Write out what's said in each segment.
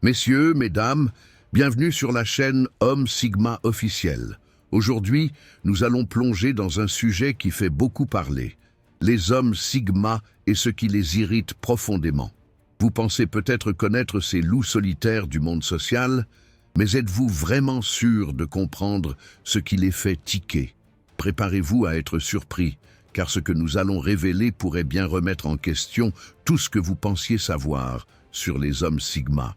Messieurs, mesdames, bienvenue sur la chaîne Homme Sigma officiel. Aujourd'hui, nous allons plonger dans un sujet qui fait beaucoup parler, les hommes Sigma et ce qui les irrite profondément. Vous pensez peut-être connaître ces loups solitaires du monde social, mais êtes-vous vraiment sûr de comprendre ce qui les fait tiquer? Préparez-vous à être surpris, car ce que nous allons révéler pourrait bien remettre en question tout ce que vous pensiez savoir sur les hommes Sigma.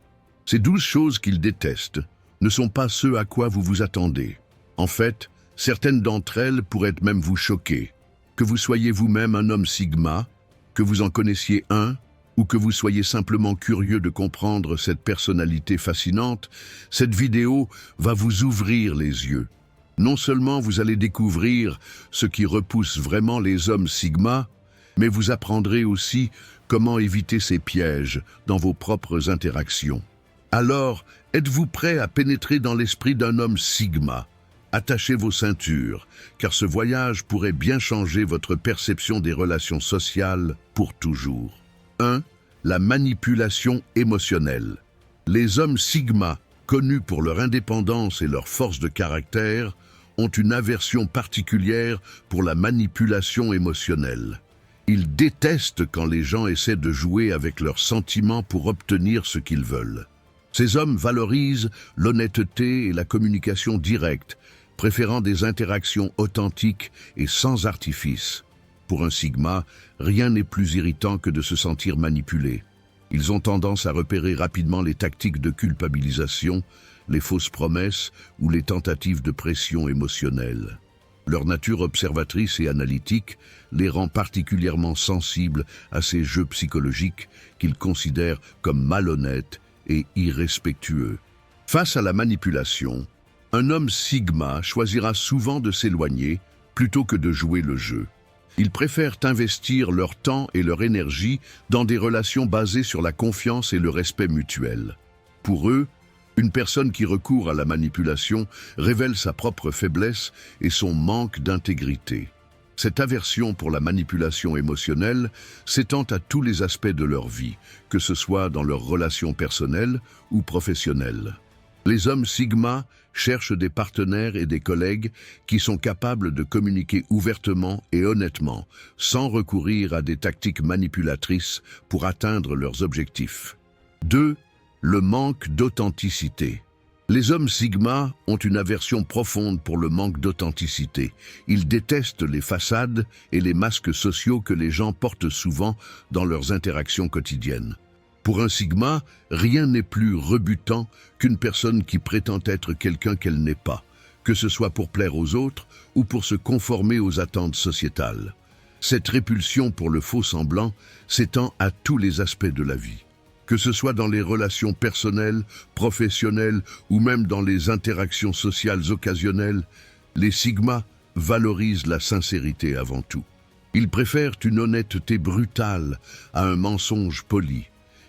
Ces 12 choses qu'ils détestent ne sont pas ce à quoi vous vous attendez. En fait, certaines d'entre elles pourraient même vous choquer. Que vous soyez vous-même un homme Sigma, que vous en connaissiez un, ou que vous soyez simplement curieux de comprendre cette personnalité fascinante, cette vidéo va vous ouvrir les yeux. Non seulement vous allez découvrir ce qui repousse vraiment les hommes Sigma, mais vous apprendrez aussi comment éviter ces pièges dans vos propres interactions. Alors, êtes-vous prêt à pénétrer dans l'esprit d'un homme Sigma? Attachez vos ceintures, car ce voyage pourrait bien changer votre perception des relations sociales pour toujours. 1. La manipulation émotionnelle. Les hommes Sigma, connus pour leur indépendance et leur force de caractère, ont une aversion particulière pour la manipulation émotionnelle. Ils détestent quand les gens essaient de jouer avec leurs sentiments pour obtenir ce qu'ils veulent. Ces hommes valorisent l'honnêteté et la communication directe, préférant des interactions authentiques et sans artifice. Pour un Sigma, rien n'est plus irritant que de se sentir manipulé. Ils ont tendance à repérer rapidement les tactiques de culpabilisation, les fausses promesses ou les tentatives de pression émotionnelle. Leur nature observatrice et analytique les rend particulièrement sensibles à ces jeux psychologiques qu'ils considèrent comme malhonnêtes et irrespectueux. Face à la manipulation, un homme Sigma choisira souvent de s'éloigner plutôt que de jouer le jeu. Ils préfèrent investir leur temps et leur énergie dans des relations basées sur la confiance et le respect mutuel. Pour eux, une personne qui recourt à la manipulation révèle sa propre faiblesse et son manque d'intégrité. Cette aversion pour la manipulation émotionnelle s'étend à tous les aspects de leur vie, que ce soit dans leurs relations personnelles ou professionnelles. Les hommes Sigma cherchent des partenaires et des collègues qui sont capables de communiquer ouvertement et honnêtement, sans recourir à des tactiques manipulatrices pour atteindre leurs objectifs. 2. Le manque d'authenticité. Les hommes Sigma ont une aversion profonde pour le manque d'authenticité. Ils détestent les façades et les masques sociaux que les gens portent souvent dans leurs interactions quotidiennes. Pour un Sigma, rien n'est plus rebutant qu'une personne qui prétend être quelqu'un qu'elle n'est pas, que ce soit pour plaire aux autres ou pour se conformer aux attentes sociétales. Cette répulsion pour le faux semblant s'étend à tous les aspects de la vie. Que ce soit dans les relations personnelles, professionnelles ou même dans les interactions sociales occasionnelles, les Sigma valorisent la sincérité avant tout. Ils préfèrent une honnêteté brutale à un mensonge poli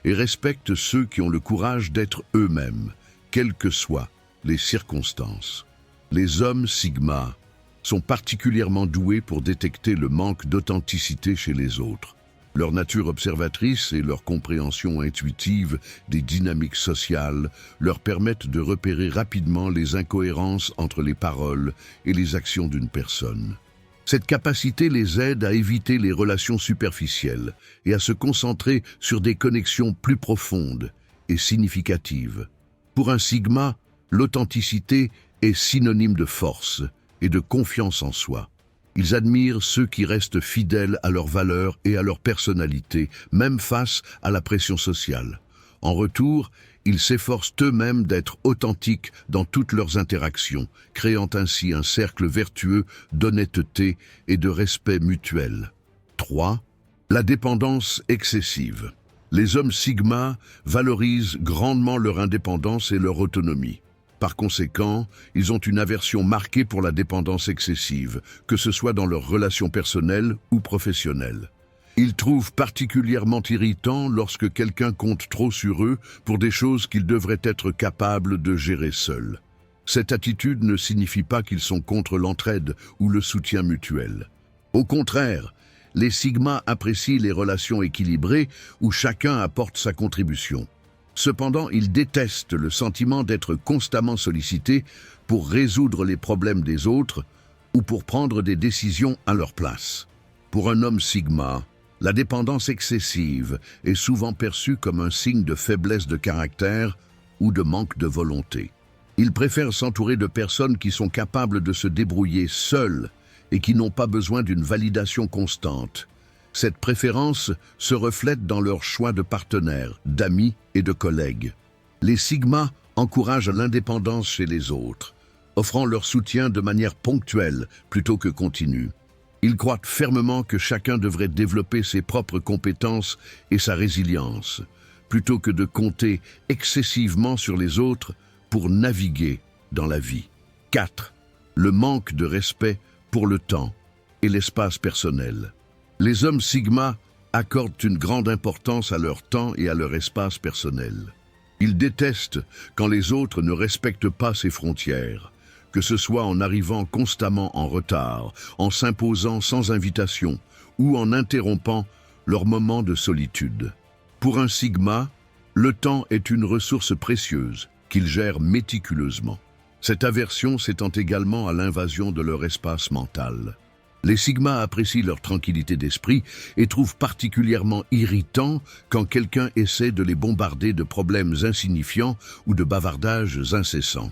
et respectent ceux qui ont le courage d'être eux-mêmes, quelles que soient les circonstances. Les hommes Sigma sont particulièrement doués pour détecter le manque d'authenticité chez les autres. Leur nature observatrice et leur compréhension intuitive des dynamiques sociales leur permettent de repérer rapidement les incohérences entre les paroles et les actions d'une personne. Cette capacité les aide à éviter les relations superficielles et à se concentrer sur des connexions plus profondes et significatives. Pour un Sigma, l'authenticité est synonyme de force et de confiance en soi. Ils admirent ceux qui restent fidèles à leurs valeurs et à leur personnalité, même face à la pression sociale. En retour, ils s'efforcent eux-mêmes d'être authentiques dans toutes leurs interactions, créant ainsi un cercle vertueux d'honnêteté et de respect mutuel. 3. La dépendance excessive. Les hommes Sigma valorisent grandement leur indépendance et leur autonomie. Par conséquent, ils ont une aversion marquée pour la dépendance excessive, que ce soit dans leurs relations personnelles ou professionnelles. Ils trouvent particulièrement irritant lorsque quelqu'un compte trop sur eux pour des choses qu'ils devraient être capables de gérer seuls. Cette attitude ne signifie pas qu'ils sont contre l'entraide ou le soutien mutuel. Au contraire, les Sigma apprécient les relations équilibrées où chacun apporte sa contribution. Cependant, ils détestent le sentiment d'être constamment sollicités pour résoudre les problèmes des autres ou pour prendre des décisions à leur place. Pour un homme sigma, la dépendance excessive est souvent perçue comme un signe de faiblesse de caractère ou de manque de volonté. Il préfère s'entourer de personnes qui sont capables de se débrouiller seules et qui n'ont pas besoin d'une validation constante. Cette préférence se reflète dans leur choix de partenaires, d'amis et de collègues. Les sigmas encouragent l'indépendance chez les autres, offrant leur soutien de manière ponctuelle plutôt que continue. Ils croient fermement que chacun devrait développer ses propres compétences et sa résilience, plutôt que de compter excessivement sur les autres pour naviguer dans la vie. 4. Le manque de respect pour le temps et l'espace personnel. Les hommes sigma accordent une grande importance à leur temps et à leur espace personnel. Ils détestent quand les autres ne respectent pas ces frontières, que ce soit en arrivant constamment en retard, en s'imposant sans invitation ou en interrompant leur moment de solitude. Pour un sigma, le temps est une ressource précieuse qu'ils gèrent méticuleusement. Cette aversion s'étend également à l'invasion de leur espace mental. Les sigmas apprécient leur tranquillité d'esprit et trouvent particulièrement irritant quand quelqu'un essaie de les bombarder de problèmes insignifiants ou de bavardages incessants.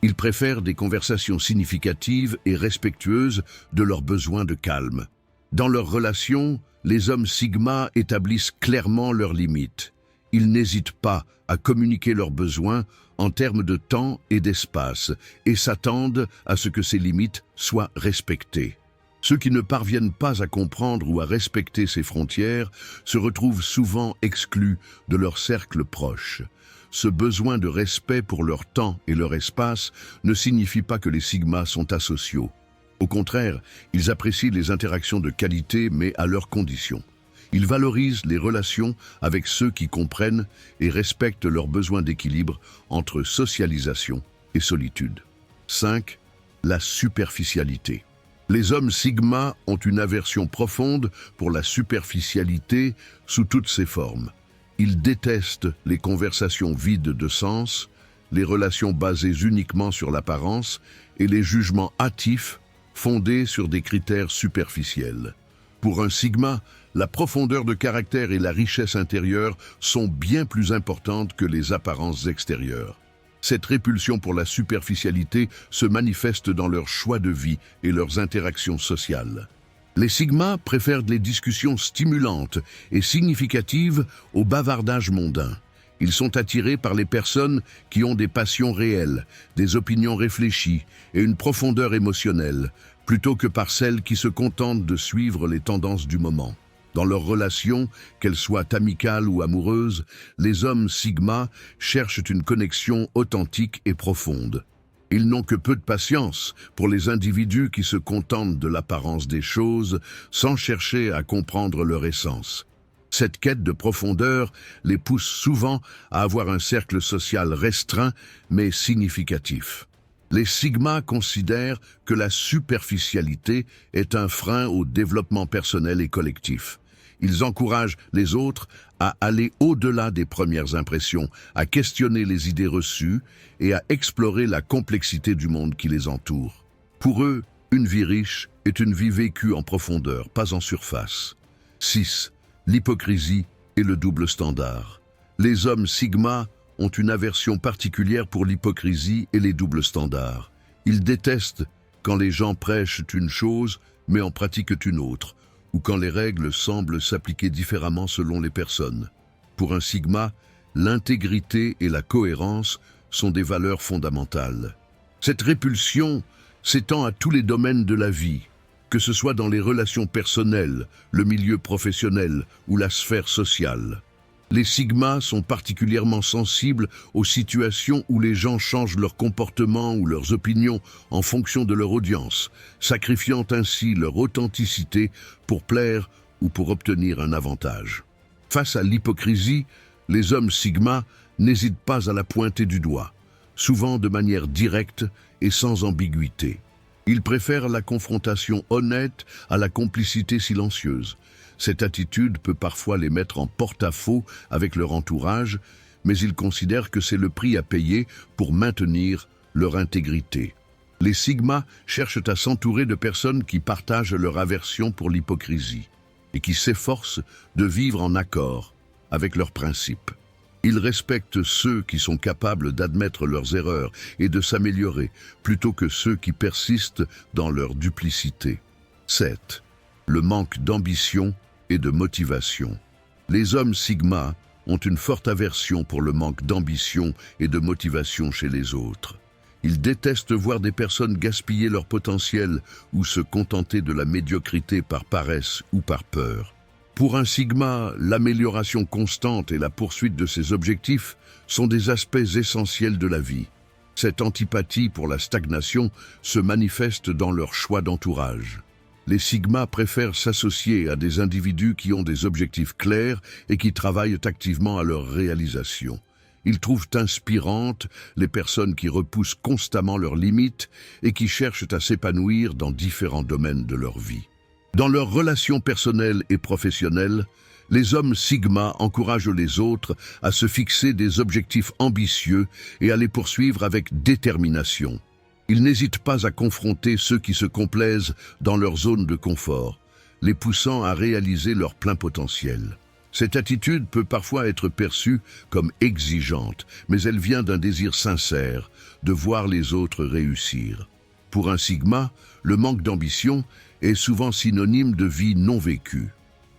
Ils préfèrent des conversations significatives et respectueuses de leurs besoins de calme. Dans leurs relations, les hommes sigma établissent clairement leurs limites. Ils n'hésitent pas à communiquer leurs besoins en termes de temps et d'espace et s'attendent à ce que ces limites soient respectées. Ceux qui ne parviennent pas à comprendre ou à respecter ces frontières se retrouvent souvent exclus de leur cercle proche. Ce besoin de respect pour leur temps et leur espace ne signifie pas que les sigmas sont asociaux. Au contraire, ils apprécient les interactions de qualité mais à leurs conditions. Ils valorisent les relations avec ceux qui comprennent et respectent leurs besoins d'équilibre entre socialisation et solitude. 5. La superficialité. Les hommes sigma ont une aversion profonde pour la superficialité sous toutes ses formes. Ils détestent les conversations vides de sens, les relations basées uniquement sur l'apparence et les jugements hâtifs fondés sur des critères superficiels. Pour un sigma, la profondeur de caractère et la richesse intérieure sont bien plus importantes que les apparences extérieures. Cette répulsion pour la superficialité se manifeste dans leurs choix de vie et leurs interactions sociales. Les sigmas préfèrent les discussions stimulantes et significatives au bavardage mondain. Ils sont attirés par les personnes qui ont des passions réelles, des opinions réfléchies et une profondeur émotionnelle, plutôt que par celles qui se contentent de suivre les tendances du moment. Dans leurs relations, qu'elles soient amicales ou amoureuses, les hommes sigma cherchent une connexion authentique et profonde. Ils n'ont que peu de patience pour les individus qui se contentent de l'apparence des choses sans chercher à comprendre leur essence. Cette quête de profondeur les pousse souvent à avoir un cercle social restreint mais significatif. Les sigmas considèrent que la superficialité est un frein au développement personnel et collectif. Ils encouragent les autres à aller au-delà des premières impressions, à questionner les idées reçues et à explorer la complexité du monde qui les entoure. Pour eux, une vie riche est une vie vécue en profondeur, pas en surface. 6. L'hypocrisie et le double standard. Les hommes sigma ont une aversion particulière pour l'hypocrisie et les doubles standards. Ils détestent quand les gens prêchent une chose mais en pratiquent une autre, ou quand les règles semblent s'appliquer différemment selon les personnes. Pour un sigma, l'intégrité et la cohérence sont des valeurs fondamentales. Cette répulsion s'étend à tous les domaines de la vie, que ce soit dans les relations personnelles, le milieu professionnel ou la sphère sociale. Les sigmas sont particulièrement sensibles aux situations où les gens changent leur comportement ou leurs opinions en fonction de leur audience, sacrifiant ainsi leur authenticité pour plaire ou pour obtenir un avantage. Face à l'hypocrisie, les hommes sigma n'hésitent pas à la pointer du doigt, souvent de manière directe et sans ambiguïté. Ils préfèrent la confrontation honnête à la complicité silencieuse. Cette attitude peut parfois les mettre en porte-à-faux avec leur entourage, mais ils considèrent que c'est le prix à payer pour maintenir leur intégrité. Les sigmas cherchent à s'entourer de personnes qui partagent leur aversion pour l'hypocrisie et qui s'efforcent de vivre en accord avec leurs principes. Ils respectent ceux qui sont capables d'admettre leurs erreurs et de s'améliorer, plutôt que ceux qui persistent dans leur duplicité. 7. Le manque d'ambition et de motivation. Les hommes sigma ont une forte aversion pour le manque d'ambition et de motivation chez les autres. Ils détestent voir des personnes gaspiller leur potentiel ou se contenter de la médiocrité par paresse ou par peur. Pour un sigma, l'amélioration constante et la poursuite de ses objectifs sont des aspects essentiels de la vie. Cette antipathie pour la stagnation se manifeste dans leur choix d'entourage. Les sigmas préfèrent s'associer à des individus qui ont des objectifs clairs et qui travaillent activement à leur réalisation. Ils trouvent inspirantes les personnes qui repoussent constamment leurs limites et qui cherchent à s'épanouir dans différents domaines de leur vie. Dans leurs relations personnelles et professionnelles, les hommes sigma encouragent les autres à se fixer des objectifs ambitieux et à les poursuivre avec détermination. Ils n'hésitent pas à confronter ceux qui se complaisent dans leur zone de confort, les poussant à réaliser leur plein potentiel. Cette attitude peut parfois être perçue comme exigeante, mais elle vient d'un désir sincère de voir les autres réussir. Pour un sigma, le manque d'ambition est souvent synonyme de vie non vécue.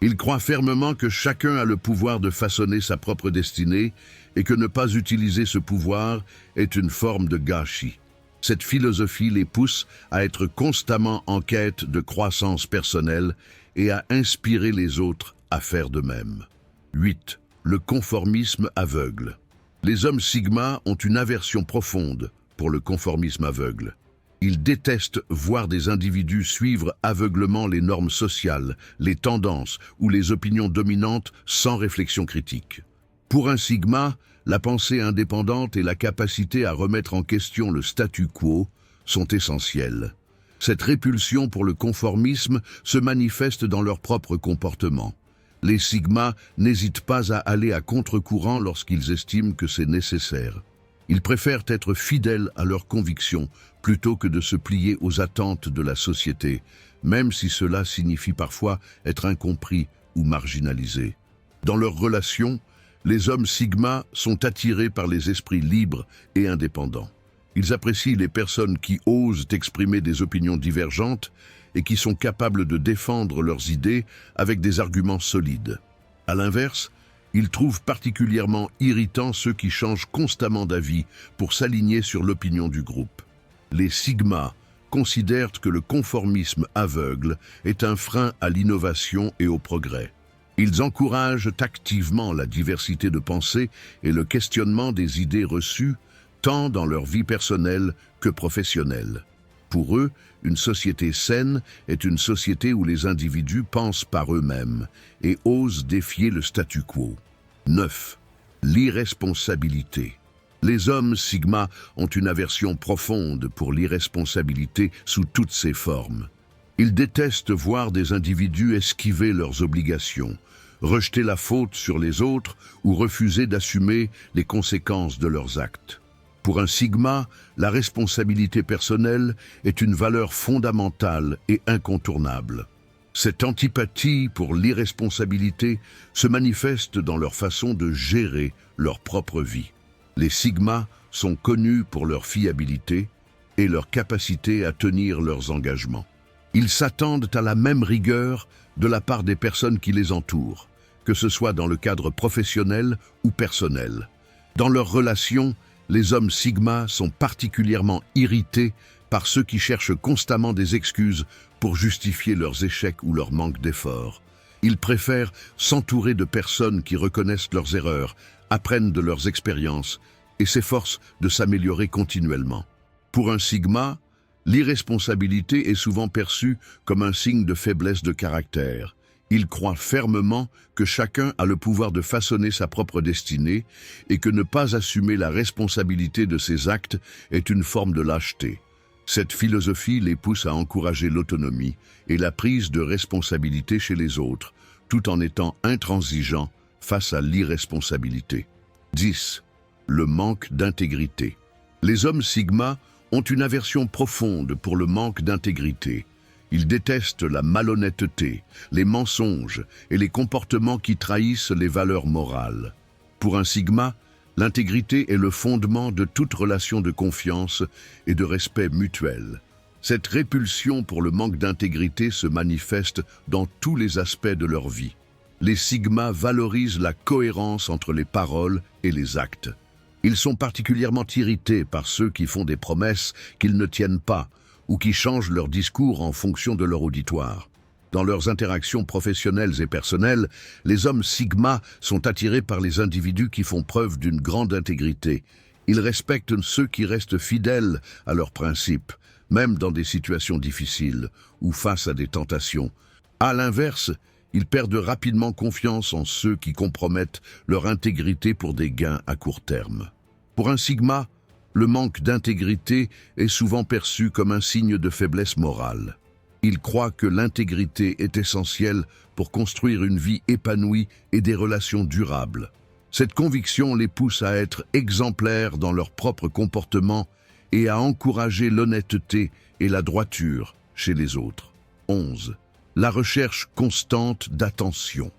Il croit fermement que chacun a le pouvoir de façonner sa propre destinée et que ne pas utiliser ce pouvoir est une forme de gâchis. Cette philosophie les pousse à être constamment en quête de croissance personnelle et à inspirer les autres à faire de même. 8. Le conformisme aveugle. Les hommes sigma ont une aversion profonde pour le conformisme aveugle. Ils détestent voir des individus suivre aveuglement les normes sociales, les tendances ou les opinions dominantes sans réflexion critique. Pour un sigma, la pensée indépendante et la capacité à remettre en question le statu quo sont essentielles. Cette répulsion pour le conformisme se manifeste dans leur propre comportement. Les sigmas n'hésitent pas à aller à contre-courant lorsqu'ils estiment que c'est nécessaire. Ils préfèrent être fidèles à leurs convictions plutôt que de se plier aux attentes de la société, même si cela signifie parfois être incompris ou marginalisé. Dans leurs relations, les hommes sigma sont attirés par les esprits libres et indépendants. Ils apprécient les personnes qui osent exprimer des opinions divergentes et qui sont capables de défendre leurs idées avec des arguments solides. À l'inverse, ils trouvent particulièrement irritants ceux qui changent constamment d'avis pour s'aligner sur l'opinion du groupe. Les sigmas considèrent que le conformisme aveugle est un frein à l'innovation et au progrès. Ils encouragent activement la diversité de pensée et le questionnement des idées reçues, tant dans leur vie personnelle que professionnelle. Pour eux, une société saine est une société où les individus pensent par eux-mêmes et osent défier le statu quo. 9. L'irresponsabilité. Les hommes sigma ont une aversion profonde pour l'irresponsabilité sous toutes ses formes. Ils détestent voir des individus esquiver leurs obligations, rejeter la faute sur les autres ou refuser d'assumer les conséquences de leurs actes. Pour un sigma, la responsabilité personnelle est une valeur fondamentale et incontournable. Cette antipathie pour l'irresponsabilité se manifeste dans leur façon de gérer leur propre vie. Les sigmas sont connus pour leur fiabilité et leur capacité à tenir leurs engagements. Ils s'attendent à la même rigueur de la part des personnes qui les entourent, que ce soit dans le cadre professionnel ou personnel. Dans leurs relations, les hommes sigma sont particulièrement irrités par ceux qui cherchent constamment des excuses pour justifier leurs échecs ou leur manque d'effort. Ils préfèrent s'entourer de personnes qui reconnaissent leurs erreurs, apprennent de leurs expériences et s'efforcent de s'améliorer continuellement. Pour un sigma, l'irresponsabilité est souvent perçue comme un signe de faiblesse de caractère. Il croit fermement que chacun a le pouvoir de façonner sa propre destinée et que ne pas assumer la responsabilité de ses actes est une forme de lâcheté. Cette philosophie les pousse à encourager l'autonomie et la prise de responsabilité chez les autres, tout en étant intransigeants face à l'irresponsabilité. 10. Le manque d'intégrité. Les hommes Sigma ont une aversion profonde pour le manque d'intégrité. Ils détestent la malhonnêteté, les mensonges et les comportements qui trahissent les valeurs morales. Pour un Sigma, l'intégrité est le fondement de toute relation de confiance et de respect mutuel. Cette répulsion pour le manque d'intégrité se manifeste dans tous les aspects de leur vie. Les Sigma valorisent la cohérence entre les paroles et les actes. Ils sont particulièrement irrités par ceux qui font des promesses qu'ils ne tiennent pas ou qui changent leur discours en fonction de leur auditoire. Dans leurs interactions professionnelles et personnelles, les hommes Sigma sont attirés par les individus qui font preuve d'une grande intégrité. Ils respectent ceux qui restent fidèles à leurs principes, même dans des situations difficiles ou face à des tentations. À l'inverse, ils perdent rapidement confiance en ceux qui compromettent leur intégrité pour des gains à court terme. Pour un Sigma, le manque d'intégrité est souvent perçu comme un signe de faiblesse morale. Il croit que l'intégrité est essentielle pour construire une vie épanouie et des relations durables. Cette conviction les pousse à être exemplaires dans leur propre comportement et à encourager l'honnêteté et la droiture chez les autres. 11. La recherche constante d'attention.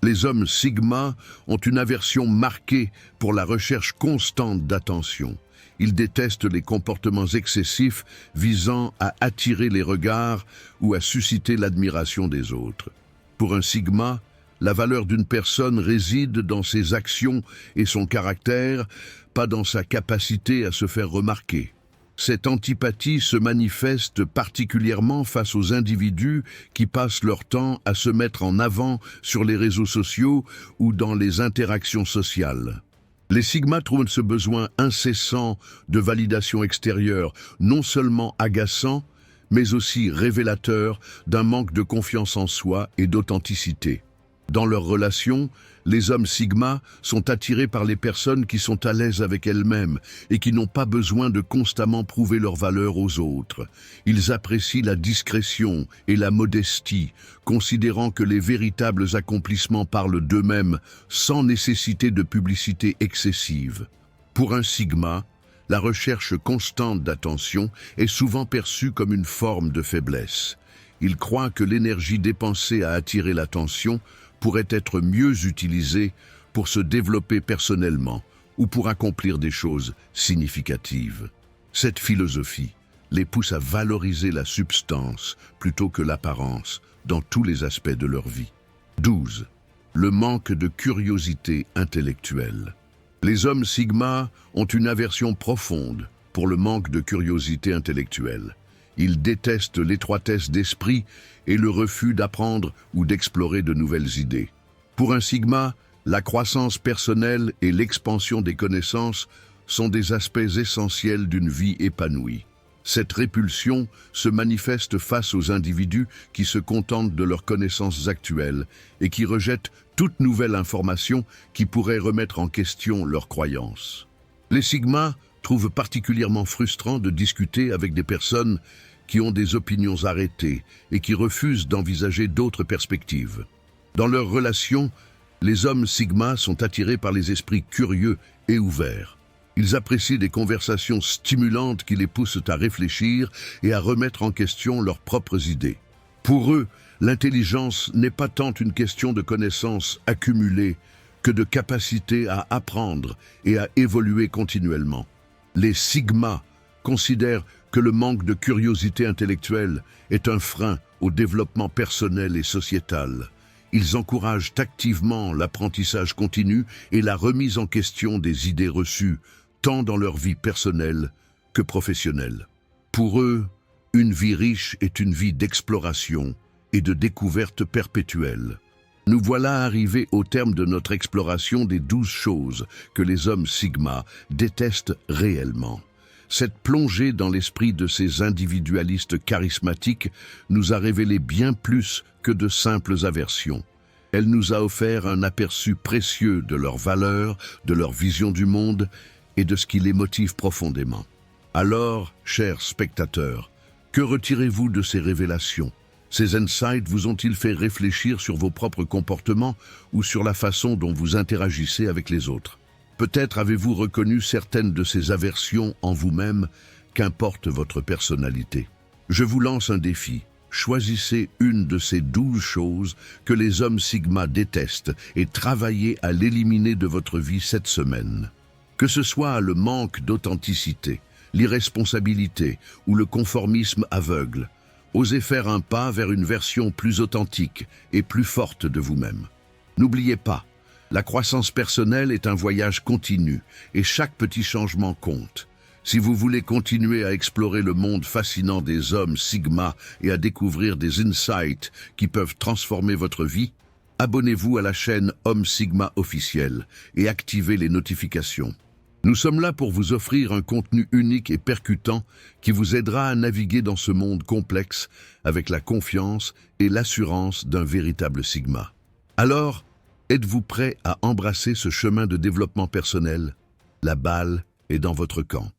Les hommes Sigma ont une aversion marquée pour la recherche constante d'attention. Ils détestent les comportements excessifs visant à attirer les regards ou à susciter l'admiration des autres. Pour un Sigma, la valeur d'une personne réside dans ses actions et son caractère, pas dans sa capacité à se faire remarquer. Cette antipathie se manifeste particulièrement face aux individus qui passent leur temps à se mettre en avant sur les réseaux sociaux ou dans les interactions sociales. Les Sigma trouvent ce besoin incessant de validation extérieure non seulement agaçant, mais aussi révélateur d'un manque de confiance en soi et d'authenticité. Dans leurs relations, les hommes Sigma sont attirés par les personnes qui sont à l'aise avec elles-mêmes et qui n'ont pas besoin de constamment prouver leur valeur aux autres. Ils apprécient la discrétion et la modestie, considérant que les véritables accomplissements parlent d'eux-mêmes sans nécessité de publicité excessive. Pour un Sigma, la recherche constante d'attention est souvent perçue comme une forme de faiblesse. Il croit que l'énergie dépensée à attirer l'attention pourrait être mieux utilisée pour se développer personnellement ou pour accomplir des choses significatives. Cette philosophie les pousse à valoriser la substance plutôt que l'apparence dans tous les aspects de leur vie. 12. Le manque de curiosité intellectuelle. Les hommes Sigma ont une aversion profonde pour le manque de curiosité intellectuelle. Ils détestent l'étroitesse d'esprit et le refus d'apprendre ou d'explorer de nouvelles idées. Pour un Sigma, la croissance personnelle et l'expansion des connaissances sont des aspects essentiels d'une vie épanouie. Cette répulsion se manifeste face aux individus qui se contentent de leurs connaissances actuelles et qui rejettent toute nouvelle information qui pourrait remettre en question leurs croyances. Les Sigma trouvent particulièrement frustrant de discuter avec des personnes qui ont des opinions arrêtées et qui refusent d'envisager d'autres perspectives. Dans leurs relations, les hommes Sigma sont attirés par les esprits curieux et ouverts. Ils apprécient des conversations stimulantes qui les poussent à réfléchir et à remettre en question leurs propres idées. Pour eux, l'intelligence n'est pas tant une question de connaissances accumulées que de capacité à apprendre et à évoluer continuellement. Les Sigma considèrent que le manque de curiosité intellectuelle est un frein au développement personnel et sociétal. Ils encouragent activement l'apprentissage continu et la remise en question des idées reçues, tant dans leur vie personnelle que professionnelle. Pour eux, une vie riche est une vie d'exploration et de découverte perpétuelle. Nous voilà arrivés au terme de notre exploration des 12 choses que les hommes Sigma détestent réellement. Cette plongée dans l'esprit de ces individualistes charismatiques nous a révélé bien plus que de simples aversions. Elle nous a offert un aperçu précieux de leurs valeurs, de leur vision du monde et de ce qui les motive profondément. Alors, chers spectateurs, que retirez-vous de ces révélations? Ces insights vous ont-ils fait réfléchir sur vos propres comportements ou sur la façon dont vous interagissez avec les autres? Peut-être avez-vous reconnu certaines de ces aversions en vous-même, qu'importe votre personnalité. Je vous lance un défi. Choisissez une de ces 12 choses que les hommes Sigma détestent et travaillez à l'éliminer de votre vie cette semaine. Que ce soit le manque d'authenticité, l'irresponsabilité ou le conformisme aveugle, osez faire un pas vers une version plus authentique et plus forte de vous-même. N'oubliez pas, la croissance personnelle est un voyage continu et chaque petit changement compte. Si vous voulez continuer à explorer le monde fascinant des hommes Sigma et à découvrir des insights qui peuvent transformer votre vie, abonnez-vous à la chaîne Homme Sigma officiel et activez les notifications. Nous sommes là pour vous offrir un contenu unique et percutant qui vous aidera à naviguer dans ce monde complexe avec la confiance et l'assurance d'un véritable Sigma. Alors, êtes-vous prêt à embrasser ce chemin de développement personnel? La balle est dans votre camp.